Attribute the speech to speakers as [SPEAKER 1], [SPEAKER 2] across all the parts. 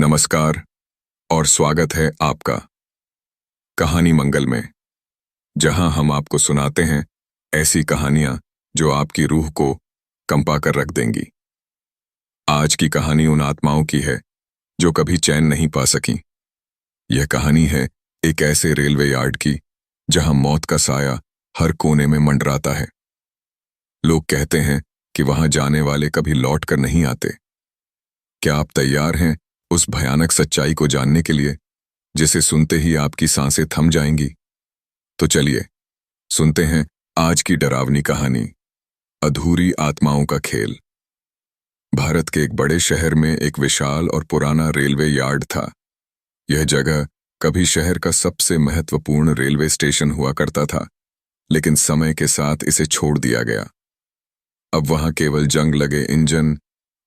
[SPEAKER 1] नमस्कार और स्वागत है आपका कहानी मंगल में, जहां हम आपको सुनाते हैं ऐसी कहानियां जो आपकी रूह को कंपा कर रख देंगी। आज की कहानी उन आत्माओं की है जो कभी चैन नहीं पा सकी। यह कहानी है एक ऐसे रेलवे यार्ड की जहां मौत का साया हर कोने में मंडराता है। लोग कहते हैं कि वहां जाने वाले कभी लौट कर नहीं आते। क्या आप तैयार हैं उस भयानक सच्चाई को जानने के लिए जिसे सुनते ही आपकी सांसें थम जाएंगी? तो चलिए सुनते हैं आज की डरावनी कहानी, अधूरी आत्माओं का खेल। भारत के एक बड़े शहर में एक विशाल और पुराना रेलवे यार्ड था। यह जगह कभी शहर का सबसे महत्वपूर्ण रेलवे स्टेशन हुआ करता था, लेकिन समय के साथ इसे छोड़ दिया गया। अब वहां केवल जंग लगे इंजन,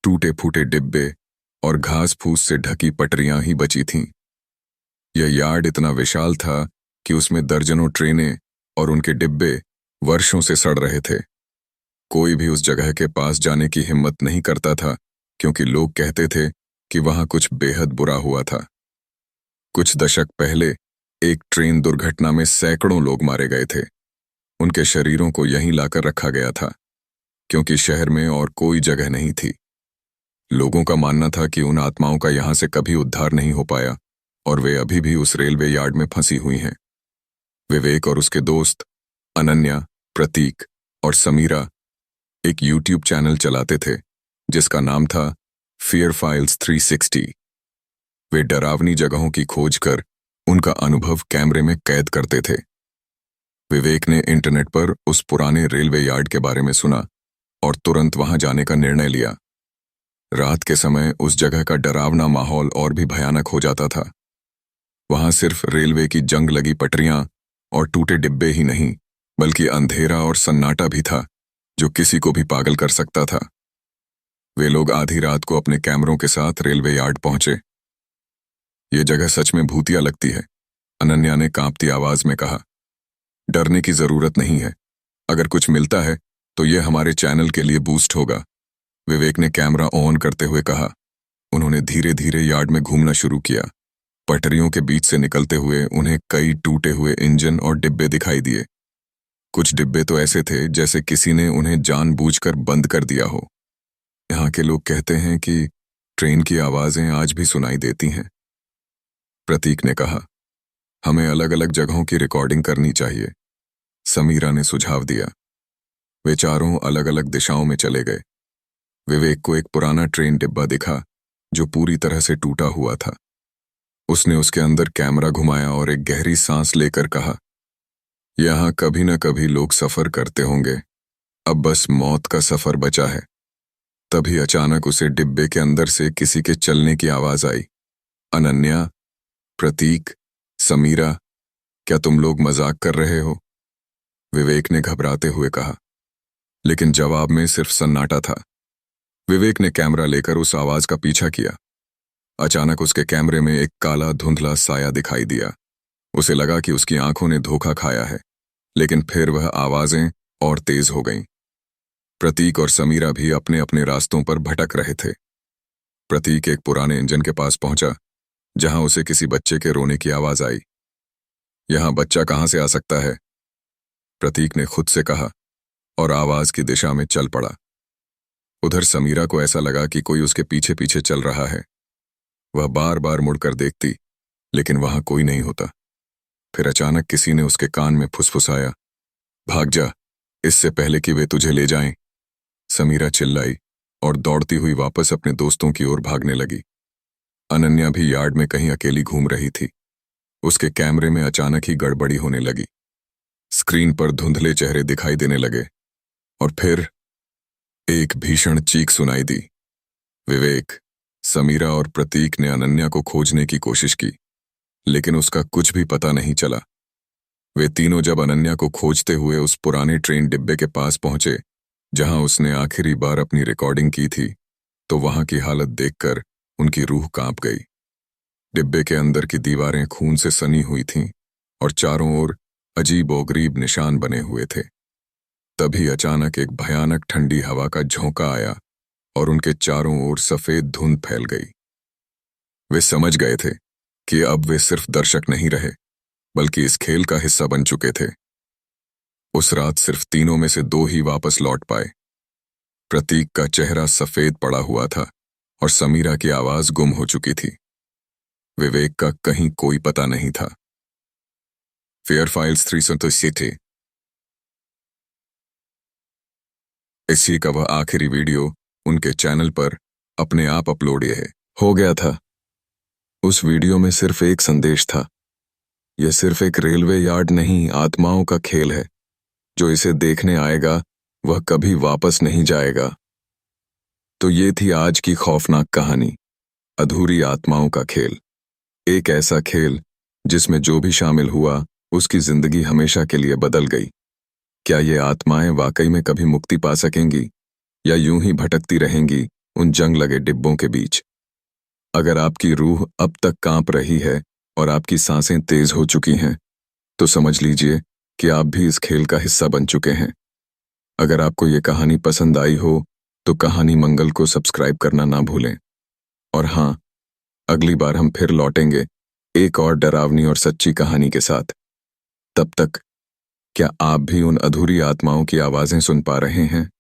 [SPEAKER 1] टूटे फूटे डिब्बे और घास फूस से ढकी पटरियां ही बची थीं। यह यार्ड इतना विशाल था कि उसमें दर्जनों ट्रेनें और उनके डिब्बे वर्षों से सड़ रहे थे। कोई भी उस जगह के पास जाने की हिम्मत नहीं करता था, क्योंकि लोग कहते थे कि वहां कुछ बेहद बुरा हुआ था। कुछ दशक पहले एक ट्रेन दुर्घटना में सैकड़ों लोग मारे गए थे। उनके शरीरों को यहीं लाकर रखा गया था, क्योंकि शहर में और कोई जगह नहीं थी। लोगों का मानना था कि उन आत्माओं का यहां से कभी उद्धार नहीं हो पाया और वे अभी भी उस रेलवे यार्ड में फंसी हुई हैं। विवेक और उसके दोस्त अनन्या, प्रतीक और समीरा एक यूट्यूब चैनल चलाते थे जिसका नाम था फियर फाइल्स 360। वे डरावनी जगहों की खोज कर उनका अनुभव कैमरे में कैद करते थे। विवेक ने इंटरनेट पर उस पुराने रेलवे यार्ड के बारे में सुना और तुरंत वहां जाने का निर्णय लिया। रात के समय उस जगह का डरावना माहौल और भी भयानक हो जाता था। वहां सिर्फ रेलवे की जंग लगी पटरियां और टूटे डिब्बे ही नहीं, बल्कि अंधेरा और सन्नाटा भी था जो किसी को भी पागल कर सकता था। वे लोग आधी रात को अपने कैमरों के साथ रेलवे यार्ड पहुंचे। ये जगह सच में भूतिया लगती है, अनन्या ने कांपती आवाज में कहा। डरने की जरूरत नहीं है। अगर कुछ मिलता है तो यह हमारे चैनल के लिए बूस्ट होगा, विवेक ने कैमरा ऑन करते हुए कहा। उन्होंने धीरे धीरे यार्ड में घूमना शुरू किया। पटरियों के बीच से निकलते हुए उन्हें कई टूटे हुए इंजन और डिब्बे दिखाई दिए। कुछ डिब्बे तो ऐसे थे जैसे किसी ने उन्हें जानबूझकर बंद कर दिया हो। यहाँ के लोग कहते हैं कि ट्रेन की आवाजें आज भी सुनाई देती हैं, प्रतीक ने कहा। हमें अलग अलग जगहों की रिकॉर्डिंग करनी चाहिए, समीरा ने सुझाव दिया। वे चारों अलग अलग दिशाओं में चले गए। विवेक को एक पुराना ट्रेन डिब्बा दिखा जो पूरी तरह से टूटा हुआ था। उसने उसके अंदर कैमरा घुमाया और एक गहरी सांस लेकर कहा, यहां कभी न कभी लोग सफर करते होंगे, अब बस मौत का सफर बचा है। तभी अचानक उसे डिब्बे के अंदर से किसी के चलने की आवाज आई। अनन्या, प्रतीक, समीरा, क्या तुम लोग मजाक कर रहे हो? विवेक ने घबराते हुए कहा, लेकिन जवाब में सिर्फ सन्नाटा था। विवेक ने कैमरा लेकर उस आवाज का पीछा किया। अचानक उसके कैमरे में एक काला धुंधला साया दिखाई दिया। उसे लगा कि उसकी आंखों ने धोखा खाया है, लेकिन फिर वह आवाजें और तेज हो गईं। प्रतीक और समीरा भी अपने अपने रास्तों पर भटक रहे थे। प्रतीक एक पुराने इंजन के पास पहुंचा, जहां उसे किसी बच्चे के रोने की आवाज आई। यहां बच्चा कहां से आ सकता है? प्रतीक ने खुद से कहा और आवाज की दिशा में चल पड़ा। उधर समीरा को ऐसा लगा कि कोई उसके पीछे पीछे चल रहा है। वह बार बार मुड़कर देखती, लेकिन वहां कोई नहीं होता। फिर अचानक किसी ने उसके कान में फुसफुसाया, भाग जा, इससे पहले कि वे तुझे ले जाएं। समीरा चिल्लाई और दौड़ती हुई वापस अपने दोस्तों की ओर भागने लगी। अनन्या भी यार्ड में कहीं अकेली घूम रही थी। उसके कैमरे में अचानक ही गड़बड़ी होने लगी। स्क्रीन पर धुंधले चेहरे दिखाई देने लगे और फिर एक भीषण चीख सुनाई दी। विवेक, समीरा और प्रतीक ने अनन्या को खोजने की कोशिश की, लेकिन उसका कुछ भी पता नहीं चला। वे तीनों जब अनन्या को खोजते हुए उस पुराने ट्रेन डिब्बे के पास पहुंचे जहां उसने आखिरी बार अपनी रिकॉर्डिंग की थी, तो वहां की हालत देखकर उनकी रूह कांप गई। डिब्बे के अंदर की दीवारें खून से सनी हुई थीं और चारों ओर अजीब-ओ-गरीब निशान बने हुए थे। तभी अचानक एक भयानक ठंडी हवा का झोंका आया और उनके चारों ओर सफेद धुंध फैल गई। वे समझ गए थे कि अब वे सिर्फ दर्शक नहीं रहे, बल्कि इस खेल का हिस्सा बन चुके थे। उस रात सिर्फ तीनों में से दो ही वापस लौट पाए। प्रतीक का चेहरा सफेद पड़ा हुआ था और समीरा की आवाज गुम हो चुकी थी। विवेक का कहीं कोई पता नहीं था। Fair files 360। इसी का वह आखिरी वीडियो उनके चैनल पर अपने आप अपलोड हो गया था। उस वीडियो में सिर्फ एक संदेश था। यह सिर्फ एक रेलवे यार्ड नहीं, आत्माओं का खेल है। जो इसे देखने आएगा वह कभी वापस नहीं जाएगा। तो ये थी आज की खौफनाक कहानी, अधूरी आत्माओं का खेल। एक ऐसा खेल जिसमें जो भी शामिल हुआ उसकी जिंदगी हमेशा के लिए बदल गई। क्या ये आत्माएं वाकई में कभी मुक्ति पा सकेंगी या यूं ही भटकती रहेंगी उन जंग लगे डिब्बों के बीच? अगर आपकी रूह अब तक कांप रही है और आपकी सांसें तेज हो चुकी हैं, तो समझ लीजिए कि आप भी इस खेल का हिस्सा बन चुके हैं। अगर आपको ये कहानी पसंद आई हो तो कहानी मंगल को सब्सक्राइब करना ना भूलें। और हाँ, अगली बार हम फिर लौटेंगे एक और डरावनी और सच्ची कहानी के साथ। तब तक क्या आप भी उन अधूरी आत्माओं की आवाजें सुन पा रहे हैं?